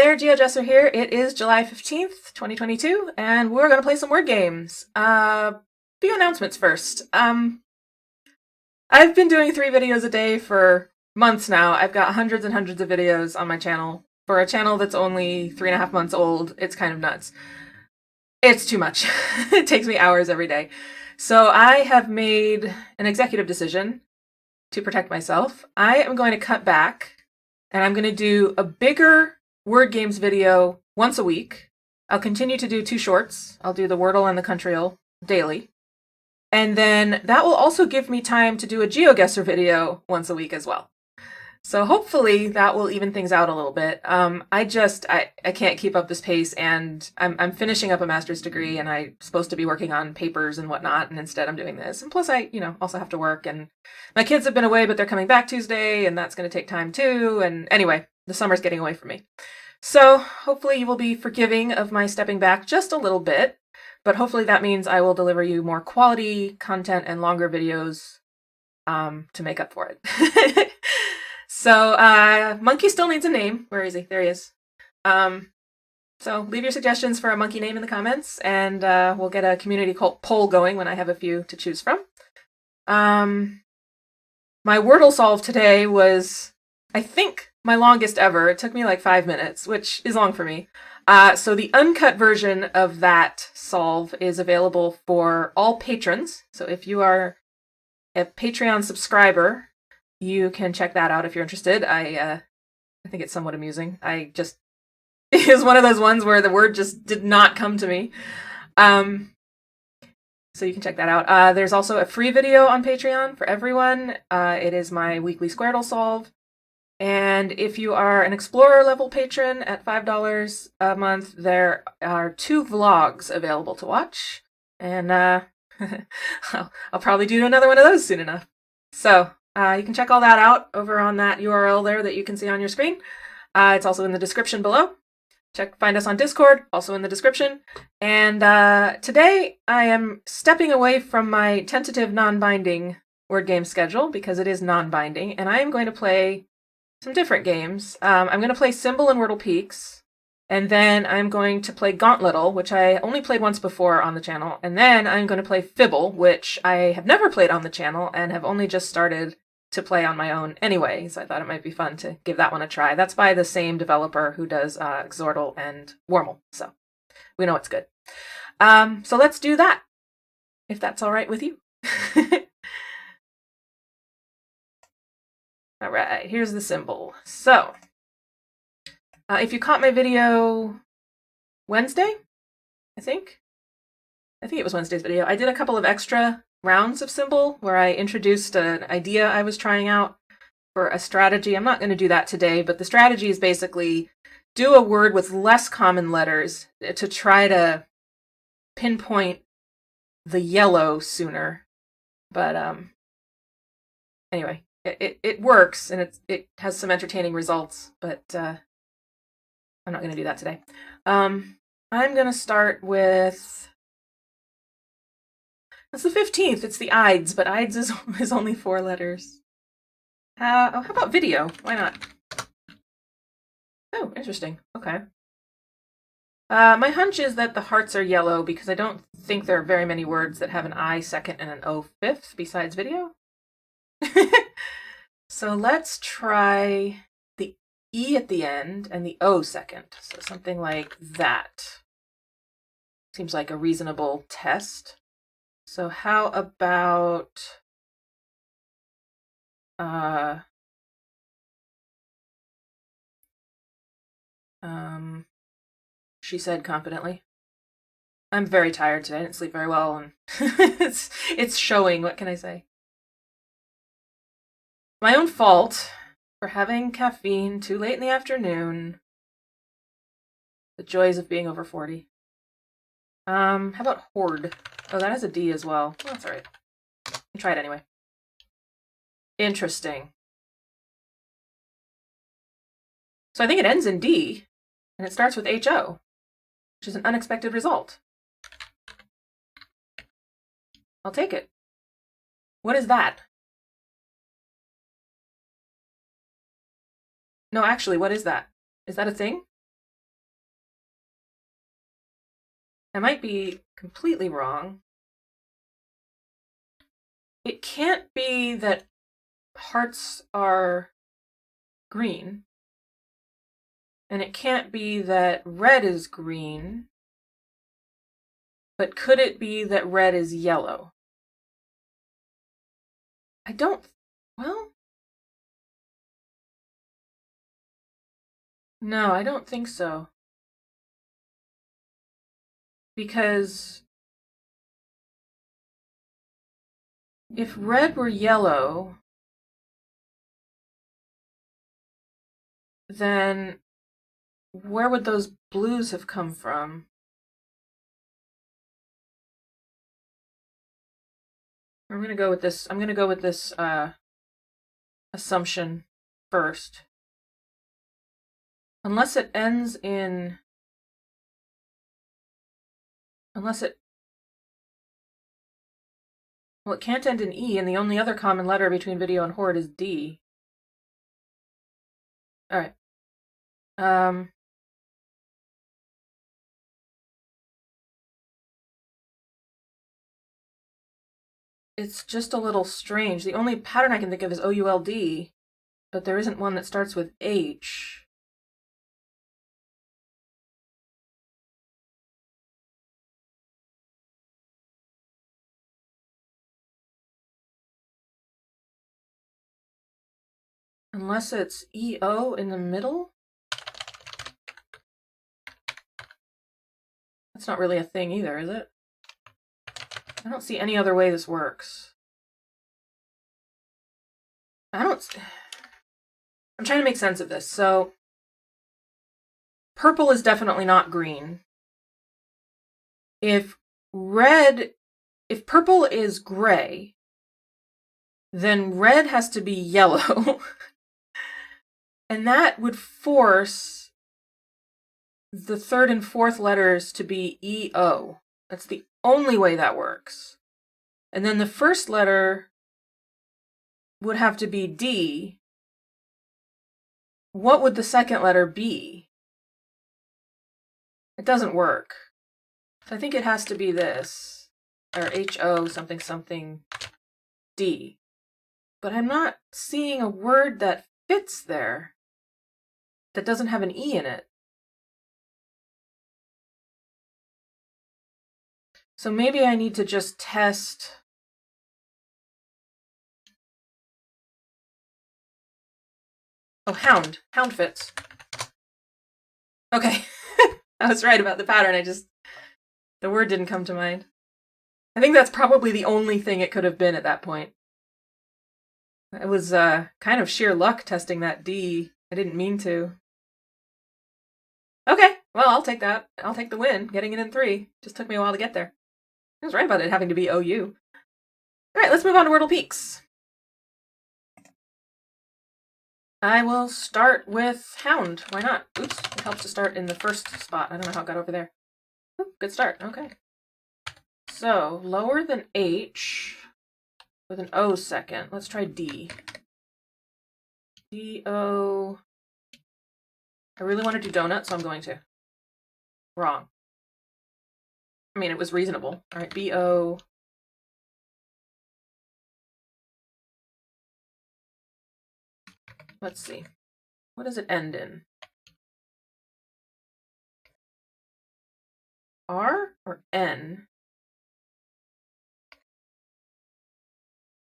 Hey there, GeoJesser here. It is July 15th, 2022, and we're going to play some word games. Few announcements first. I've been doing 3 videos a day for months now. I've got hundreds and hundreds of videos on my channel. For a channel that's only 3.5 months old, it's kind of nuts. It's too much. It takes me hours every day. So I have made an executive decision to protect myself. I am going to cut back, and I'm going to do a bigger word games video once a week. I'll continue to do 2 shorts. I'll do the Wordle and the Countryl daily. And then that will also give me time to do a GeoGuessr video once a week as well. So hopefully that will even things out a little bit. I can't keep up this pace, and I'm finishing up a master's degree, and I'm supposed to be working on papers and whatnot, and instead I'm doing this. And plus I, also have to work, and my kids have been away, but they're coming back Tuesday, and that's going to take time too. And anyway, the summer's getting away from me. So hopefully you will be forgiving of my stepping back just a little bit, but hopefully that means I will deliver you more quality content and longer videos to make up for it. So Monkey still needs a name. Where is he? There he is. So leave your suggestions for a monkey name in the comments, and we'll get a community poll going when I have a few to choose from. My Wordle solve today was, I think, my longest ever. It took me like 5 minutes, which is long for me. So the uncut version of that solve is available for all patrons. So if you are a Patreon subscriber, you can check that out if you're interested. I think it's somewhat amusing. It was one of those ones where the word just did not come to me. So you can check that out. There's also a free video on Patreon for everyone. It is my weekly Squirtle solve. And if you are an Explorer level patron at $5 a month, there are 2 vlogs available to watch. And I'll probably do another one of those soon enough. So you can check all that out over on that URL there that you can see on your screen. It's also in the description below. Find us on Discord, also in the description. And today I am stepping away from my tentative non-binding word game schedule because it is non-binding, and I am going to play some different games. I'm going to play Symble and wordlepeaks, and then I'm going to play Gauntletle, which I only played once before on the channel, and then I'm going to play Fibble, which I have never played on the channel and have only just started to play on my own anyway, so I thought it might be fun to give that one a try. That's by the same developer who does Xordle and Wormel, so we know it's good. So let's do that, if that's all right with you. All right, here's the symbol. So, if you caught my video Wednesday, I think it was Wednesday's video, I did a couple of extra rounds of Symble where I introduced an idea I was trying out for a strategy. I'm not going to do that today, but the strategy is basically do a word with less common letters to try to pinpoint the yellow sooner. But anyway, it works, and it has some entertaining results, but I'm not going to do that today. I'm going to start with... It's the 15th. It's the Ides, but Ides is only 4 letters. How about video? Why not? Oh, interesting. Okay. My hunch is that the hearts are yellow because I don't think there are very many words that have an I second and an O fifth besides video. So let's try the E at the end and the O second. So something like that. Seems like a reasonable test. So how about she said confidently. I'm very tired today. I didn't sleep very well, and it's showing. What can I say? My own fault for having caffeine too late in the afternoon. The joys of being over 40. How about hoard? Oh, that has a D as well. Oh, that's all right. I'll try it anyway. Interesting. So I think it ends in D, and it starts with HO, which is an unexpected result. I'll take it. What is that? No, actually, what is that? Is that a thing? I might be completely wrong. It can't be that hearts are green. And it can't be that red is green. But could it be that red is yellow? I don't... Well... No, I don't think so. Because if red were yellow, then where would those blues have come from? I'm gonna go with this assumption first. Unless it ends in... Unless it... Well, it can't end in E, and the only other common letter between video and horde is D. Alright. It's just a little strange. The only pattern I can think of is OULD, but there isn't one that starts with H. Unless it's EO in the middle? That's not really a thing either, is it? I don't see any other way this works. I'm trying to make sense of this. So, purple is definitely not green. If purple is gray, then red has to be yellow. And that would force the third and fourth letters to be EO. That's the only way that works. And then the first letter would have to be D. What would the second letter be? It doesn't work. So I think it has to be this, or HO something something D. But I'm not seeing a word that fits there, that doesn't have an E in it. So maybe I need to just test. Oh, hound. Hound fits. Okay. I was right about the pattern. The word didn't come to mind. I think that's probably the only thing it could have been at that point. It was kind of sheer luck testing that D. I didn't mean to. Okay, well, I'll take that. I'll take the win. Getting it in 3. Just took me a while to get there. I was right about it having to be OU. Alright, let's move on to Wordlepeaks. I will start with hound. Why not? Oops, it helps to start in the first spot. I don't know how it got over there. Oop, good start. Okay. So, lower than H with an O second. Let's try D. D-O... I really want to do donut, so I'm going to. Wrong. I mean, it was reasonable. All right, B-O... Let's see. What does it end in? R or N?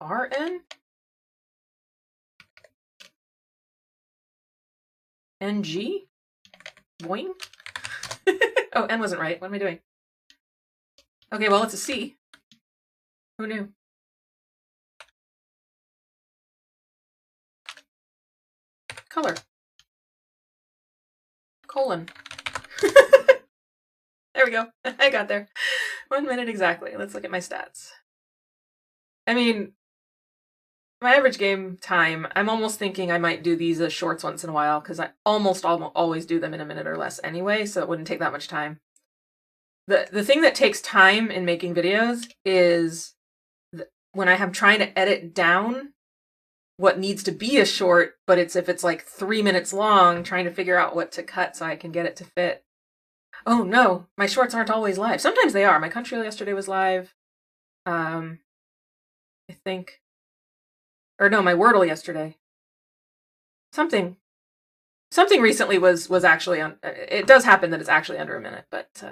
R-N? N-G? Boing? Oh, N wasn't right. What am I doing? Okay, well, it's a C. Who knew? Color. Colon. There we go. I got there. 1 minute exactly. Let's look at my stats. I mean, my average game time, I'm almost thinking I might do these as shorts once in a while, because I almost always do them in a minute or less anyway, so it wouldn't take that much time. The thing that takes time in making videos is when I am trying to edit down what needs to be a short, but if it's like 3 minutes long, trying to figure out what to cut so I can get it to fit. Oh no, my shorts aren't always live. Sometimes they are. My country yesterday was live. I think, or no, my Wordle yesterday. Something, something recently was actually on. It does happen that it's actually under a minute, but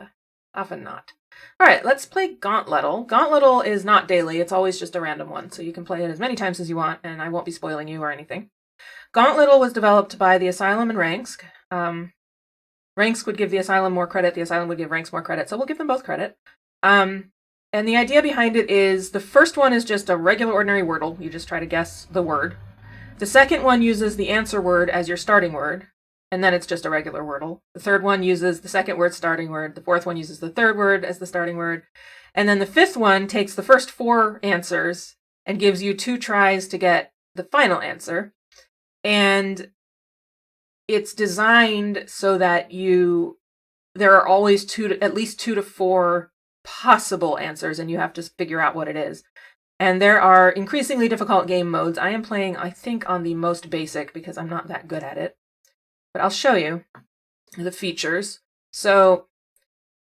often not. All right, let's play Gauntletle. Gauntletle is not daily; it's always just a random one, so you can play it as many times as you want, and I won't be spoiling you or anything. Gauntletle was developed by the Asylum and Ranks. Ranks would give the Asylum more credit, the Asylum would give Ranks more credit, so we'll give them both credit. And the idea behind it is the first one is just a regular ordinary Wordle. You just try to guess the word. The second one uses the answer word as your starting word, and then it's just a regular Wordle. The third one uses the second word starting word. The fourth one uses the third word as the starting word. And then the fifth one takes the first 4 answers and gives you 2 tries to get the final answer. And it's designed so that there are always at least 2 to 4 possible answers, and you have to figure out what it is. And there are increasingly difficult game modes. I am playing, I think, on the most basic because I'm not that good at it. But I'll show you the features. So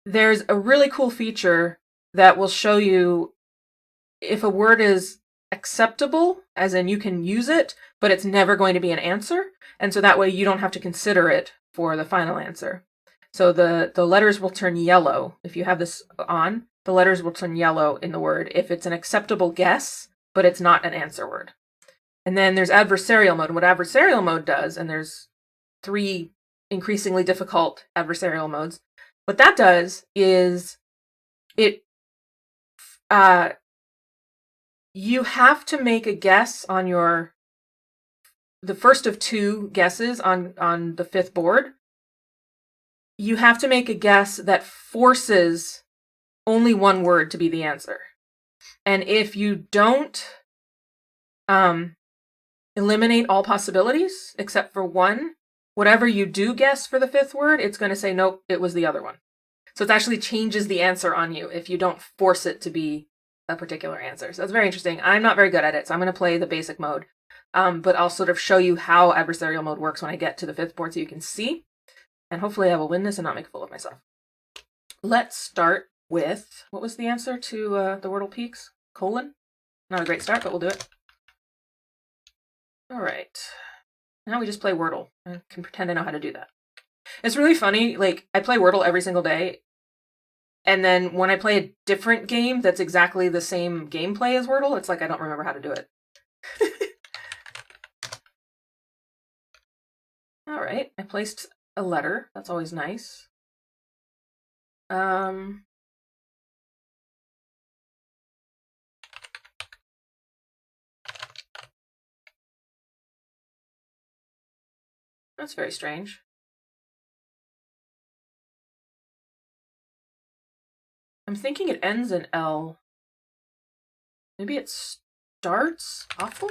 there's a really cool feature that will show you if a word is acceptable, as in you can use it, but it's never going to be an answer. And so that way you don't have to consider it for the final answer. So the letters will turn yellow. If you have this on, the letters will turn yellow in the word if it's an acceptable guess, but it's not an answer word. And then there's adversarial mode. And what adversarial mode does, and there's 3 increasingly difficult adversarial modes, what that does is you have to make a guess on the first of 2 guesses on the 5th board. You have to make a guess that forces only one word to be the answer. And if you don't eliminate all possibilities except for one, whatever you do guess for the 5th word, it's going to say, nope, it was the other one. So it actually changes the answer on you if you don't force it to be a particular answer. So it's very interesting. I'm not very good at it, so I'm going to play the basic mode. But I'll sort of show you how adversarial mode works when I get to the 5th board so you can see. And hopefully I will win this and not make a fool of myself. Let's start with, what was the answer to the wordlepeaks? Colon? Not a great start, but we'll do it. All right. Now we just play Wordle. I can pretend I know how to do that. It's really funny, like, I play Wordle every single day, and then when I play a different game that's exactly the same gameplay as Wordle, it's like I don't remember how to do it. All right, I placed a letter. That's always nice. That's very strange. I'm thinking it ends in L. Maybe it starts awful?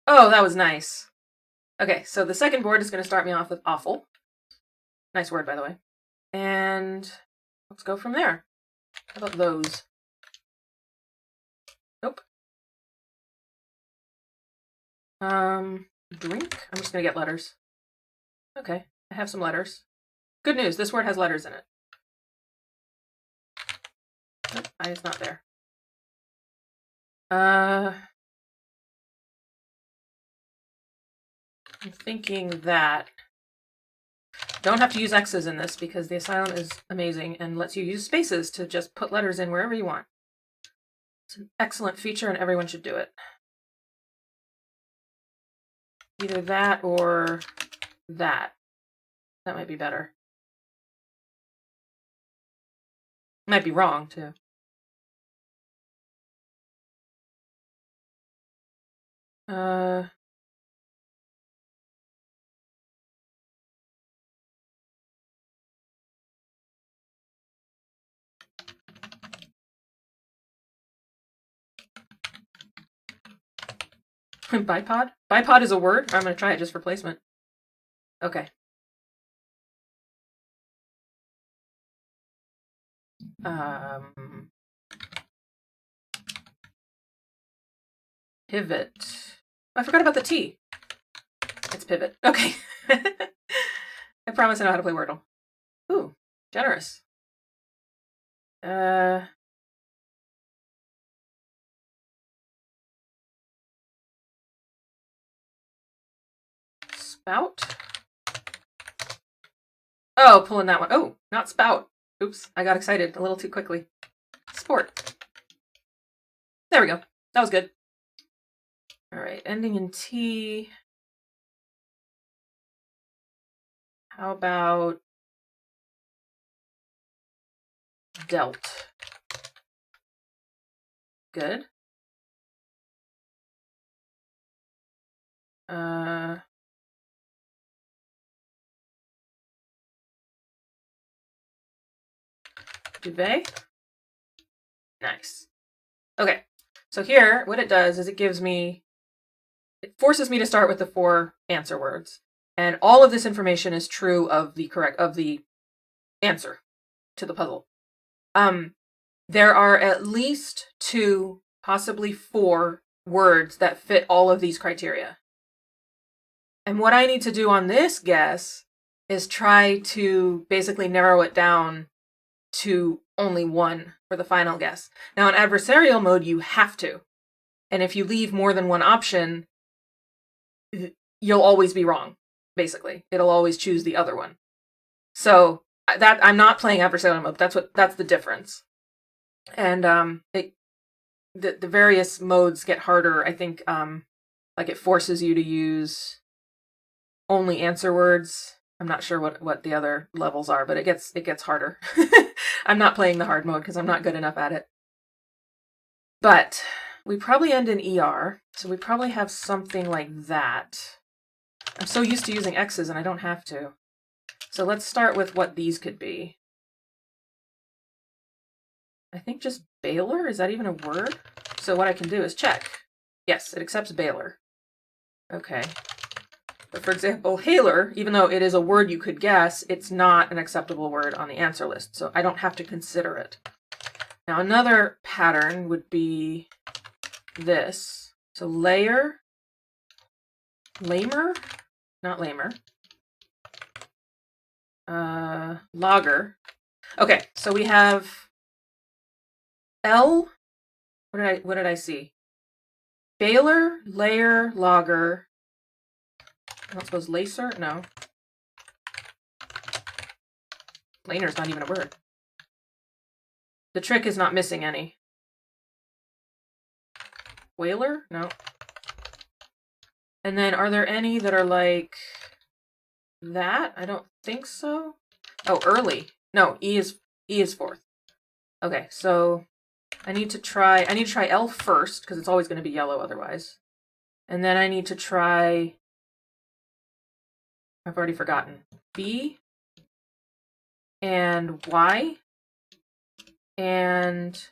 Oh, that was nice. Okay, so the second board is going to start me off with awful. Nice word, by the way. And let's go from there. How about those? Nope. Drink? I'm just going to get letters. Okay, I have some letters. Good news, this word has letters in it. Nope, I is not there. I'm thinking that don't have to use X's in this because the Asylum is amazing and lets you use spaces to just put letters in wherever you want. It's an excellent feature and everyone should do it. Either that or that. That might be better. Might be wrong, too. Bipod? Bipod is a word? I'm going to try it just for placement. Okay. Pivot. I forgot about the T. It's pivot. Okay. I promise I know how to play Wordle. Ooh, Generous. Spout. Oh, pulling that one. Oh, not spout. Oops, I got excited a little too quickly. Sport. There we go. That was good. All right, ending in T. How about dealt? Good. Duvet. Nice. Okay, so here, what it does is it forces me to start with the 4 answer words. And all of this information is true of the answer to the puzzle. There are at least 2, possibly 4 words that fit all of these criteria. And what I need to do on this guess is try to basically narrow it down to only 1 for the final guess. Now, in adversarial mode, you have to. And if you leave more than 1 option, you'll always be wrong, basically. It'll always choose the other one. So that I'm not playing adversarial mode. That's the difference. And the various modes get harder. I think like it forces you to use only answer words. I'm not sure what the other levels are, but it gets harder. I'm not playing the hard mode because I'm not good enough at it. But we probably end in ER, so we probably have something like that. I'm so used to using X's and I don't have to. So let's start with what these could be. I think just baler, is that even a word? So what I can do is check. Yes, it accepts baler. Okay. But for example, hailer, even though it is a word you could guess, it's not an acceptable word on the answer list, so I don't have to consider it. Now another pattern would be this. So layer, lamer, not lamer, logger. Okay, so we have L, what did I see? Baler, layer, logger. I don't suppose lacer? No. Laner's not even a word. The trick is not missing any. Whaler? No. And then are there any that are like that? I don't think so. Oh, early. No, E is 4th. Okay, so I need to try L first, because it's always going to be yellow otherwise. And then I need to try, I've already forgotten, B and Y and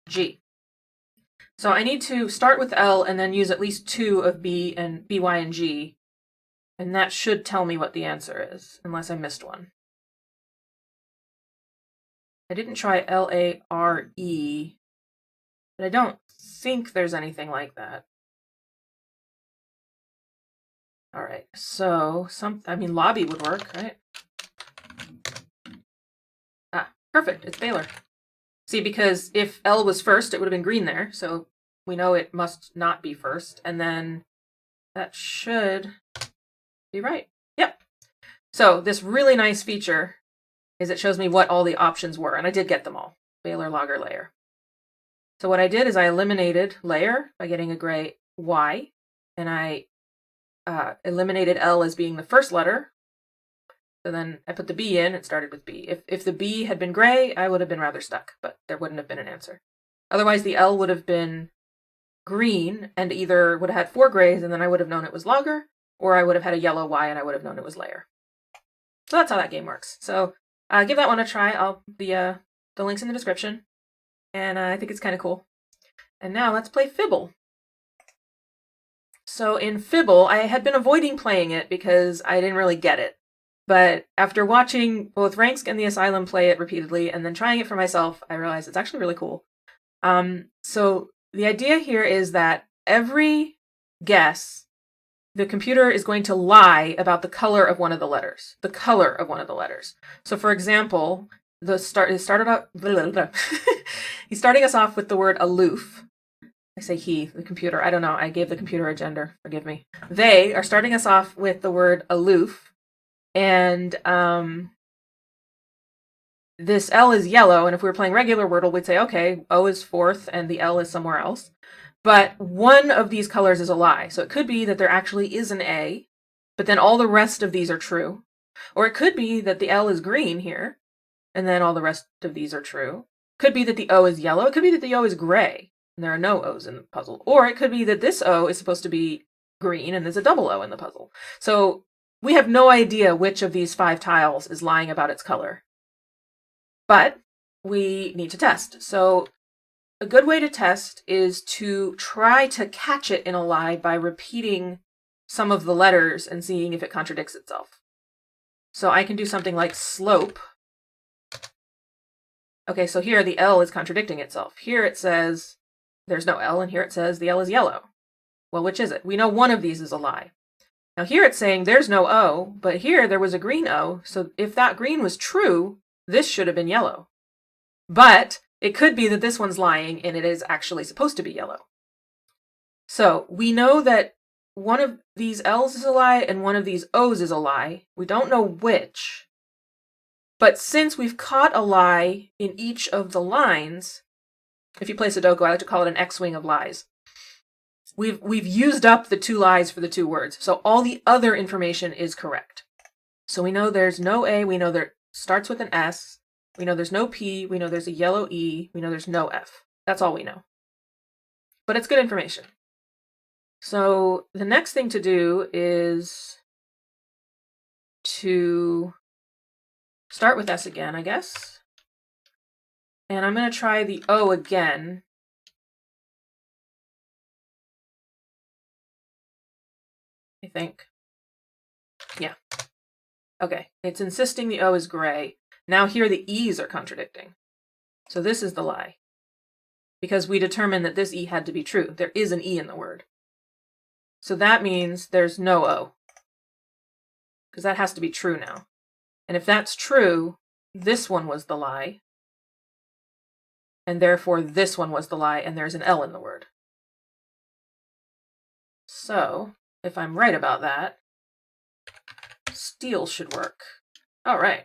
G. So I need to start with L and then use at least 2 of B, Y, and G. And that should tell me what the answer is, unless I missed one. I didn't try L-A-R-E, but I don't think there's anything like that. All right, so lobby would work, right? Ah, perfect, it's Baylor. See, because if L was first, it would have been green there, so we know it must not be first, and then that should be right. Yep. So this really nice feature is it shows me what all the options were, and I did get them all. Baylor, logger, layer. So what I did is I eliminated layer by getting a gray Y, and I eliminated L as being the first letter. So then I put the B in, it started with B. If the B had been gray, I would have been rather stuck, but there wouldn't have been an answer. Otherwise, the L would have been green and either would have had 4 grays, and then I would have known it was logger, or I would have had a yellow Y and I would have known it was layer. So that's how that game works. So give that one a try. The link's in the description, and I think it's kind of cool. And now let's play Fibble. So in Fibble, I had been avoiding playing it because I didn't really get it. But after watching both Ranks and the Asylum play it repeatedly and then trying it for myself, I realized it's actually really cool. So the idea here is that every guess the computer is going to lie about the color of one of the letters. The color of one of the letters. So for example, he's starting us off with the word aloof. I say he, the computer. I don't know. I gave the computer a gender. Forgive me. They are starting us off with the word aloof. And this L is yellow. And if we were playing regular Wordle, we'd say, okay, O is fourth and the L is somewhere else. But one of these colors is a lie. So it could be that there actually is an A, but then all the rest of these are true. Or it could be that the L is green here, and then all the rest of these are true. Could be that the O is yellow. It could be that the O is gray, and there are no O's in the puzzle. Or it could be that this O is supposed to be green, and there's a double O in the puzzle. So we have no idea which of these 5 tiles is lying about its color. But we need to test. So a good way to test is to try to catch it in a lie by repeating some of the letters and seeing if it contradicts itself. So I can do something like slope. Okay, so here the L is contradicting itself. Here it says there's no L, and here it says the L is yellow. Well, which is it? We know one of these is a lie. Now here it's saying there's no O, but here there was a green O, so if that green was true, this should have been yellow. But it could be that this one's lying and it is actually supposed to be yellow. So we know that one of these L's is a lie and one of these O's is a lie. We don't know which. But since we've caught a lie in each of the lines, if you play Sudoku, I like to call it an X-wing of lies. We've used up the 2 lies for the 2 words. So all the other information is correct. So we know there's no A, we know there starts with an S. We know there's no P, we know there's a yellow E, we know there's no F. That's all we know. But it's good information. So the next thing to do is to start with S again, I guess. And I'm going to try the O again. I think. Yeah. Okay, it's insisting the O is gray. Now here the E's are contradicting. So this is the lie. Because we determined that this E had to be true. There is an E in the word. So that means there's no O. Because that has to be true now. And if that's true, this one was the lie. And therefore this one was the lie, and there's an L in the word. So, if I'm right about that, steal should work. All right.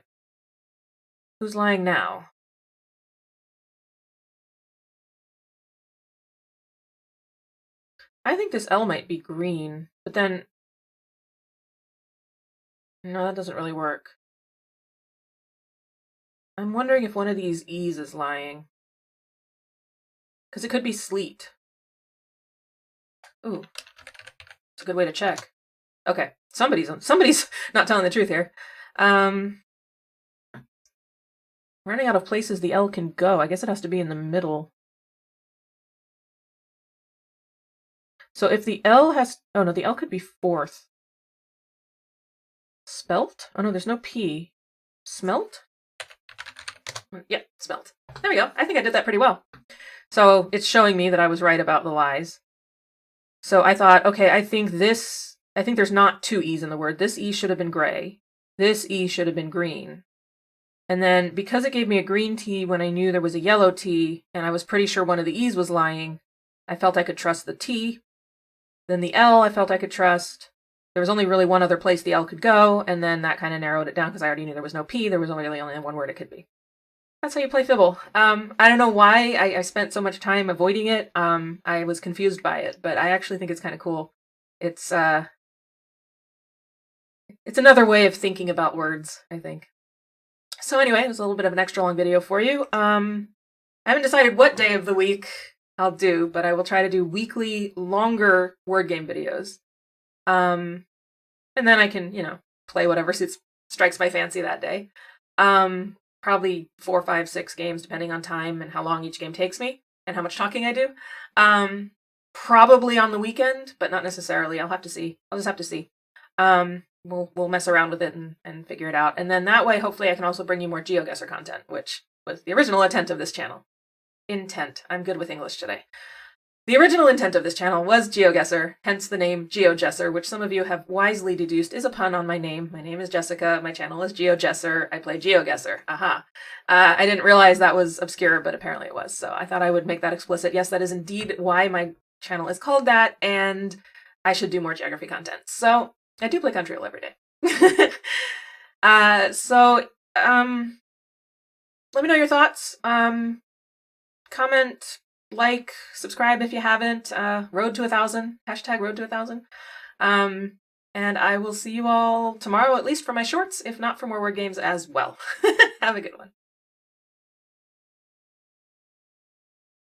Who's lying now? I think this L might be green, but then... No, that doesn't really work. I'm wondering if one of these E's is lying. Because it could be sleet. Ooh. It's a good way to check. Okay, somebody's not telling the truth here. Running out of places the L can go. I guess it has to be in the middle. So if the L has... Oh, no, the L could be 4th. Spelt? Oh, no, there's no P. Smelt? Yeah, smelt. There we go. I think I did that pretty well. So it's showing me that I was right about the lies. So I thought, okay, I think there's not 2 E's in the word. This E should have been gray. This E should have been green. And then because it gave me a green T when I knew there was a yellow T, and I was pretty sure one of the E's was lying, I felt I could trust the T. Then the L I felt I could trust. There was only really one other place the L could go, and then that kind of narrowed it down because I already knew there was no P. There was only one word it could be. That's how you play Fibble. I don't know why I spent so much time avoiding it. I was confused by it, but I actually think it's kind of cool. It's another way of thinking about words, I think. So anyway, it was a little bit of an extra long video for you. I haven't decided what day of the week I'll do, but I will try to do weekly, longer word game videos. And then I can, play whatever strikes my fancy that day. Probably 4, 5, 6 games, depending on time and how long each game takes me and how much talking I do. Probably on the weekend, but not necessarily. I'll have to see. I'll just have to see. We'll mess around with it and figure it out. And then that way, hopefully, I can also bring you more GeoGuessr content, which was the original intent of this channel. Intent. I'm good with English today. The original intent of this channel was GeoGuessr, hence the name GeoGuessr, which some of you have wisely deduced is a pun on my name. My name is Jessica, my channel is GeoGuessr, I play GeoGuessr, aha. I didn't realize that was obscure, but apparently it was, so I thought I would make that explicit. Yes, that is indeed why my channel is called that, and I should do more geography content. So, I do play Country every day. Let me know your thoughts. Comment, like, subscribe if you haven't. Road to 1,000. Hashtag road to 1,000. And I will see you all tomorrow, at least for my shorts, if not for more word games as well. Have a good one.